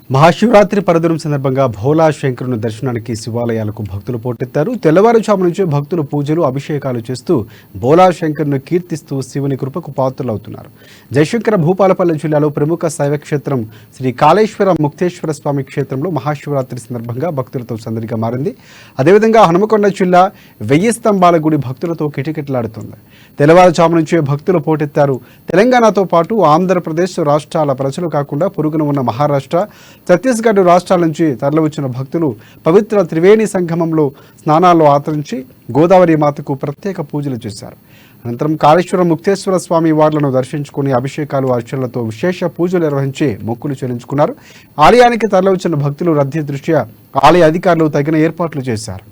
మహాశివరాత్రి పర్వదినం సందర్భంగా భోలా శంకరుని దర్శనానికి శివాలయాలకు భక్తులు పోటెత్తారు. తెల్లవారుజాము నుంచి భక్తులు పూజలు అభిషేకాలు చేస్తూ భోలా శంకరుని కీర్తిస్తూ శివుని కృపకు పాత్రలవుతున్నారు. జయశంకర భూపాలపల్లి జిల్లాలో ప్రముఖ శైవ క్షేత్రం శ్రీ కాళేశ్వర ముక్తేశ్వర స్వామి క్షేత్రంలో మహాశివరాత్రి సందర్భంగా భక్తులతో సందడిగా మారింది. అదేవిధంగా హనుమకొండ జిల్లా 1000 స్తంభాల గుడి భక్తులతో కిటకిటలాడుతోంది. తెల్లవారుజాము నుంచే భక్తులు పోటెత్తారు. తెలంగాణతో పాటు ఆంధ్రప్రదేశ్ రాష్ట్రాల ప్రజలు కాకుండా పొరుగున ఉన్న మహారాష్ట్ర, ఛత్తీస్గఢ్ రాష్ట్రాల నుంచి తరలివచ్చిన భక్తులు పవిత్ర త్రివేణి సంగమంలో స్నానాల్లో ఆచరించి గోదావరి మాతకు ప్రత్యేక పూజలు చేశారు. అనంతరం కాళేశ్వరం ముక్తేశ్వర స్వామి వార్లను దర్శించుకుని అభిషేకాలు అర్చనలతో విశేష పూజలు నిర్వహించి మొక్కులు చెల్లించుకున్నారు. ఆలయానికి తరలివచ్చిన భక్తులు రద్దీ దృష్ట్యా ఆలయ అధికారులు తగిన ఏర్పాట్లు చేశారు.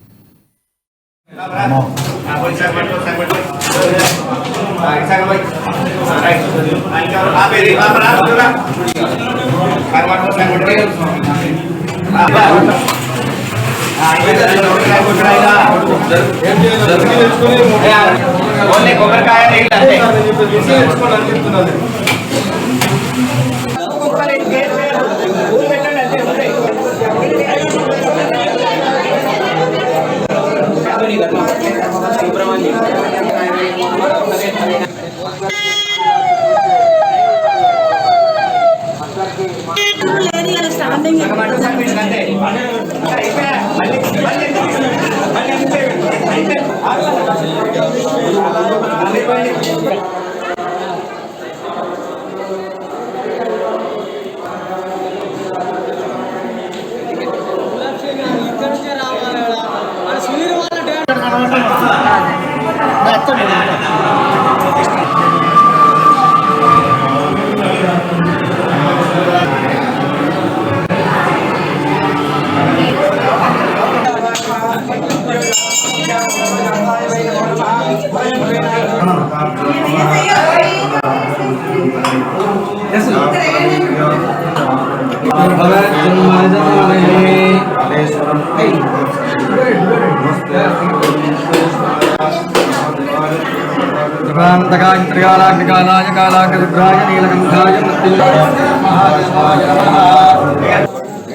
कालाग्निकालाय कालाग्निरुद्राय नीलकंठाय मृत्युंजयाय महादेवाय नमः।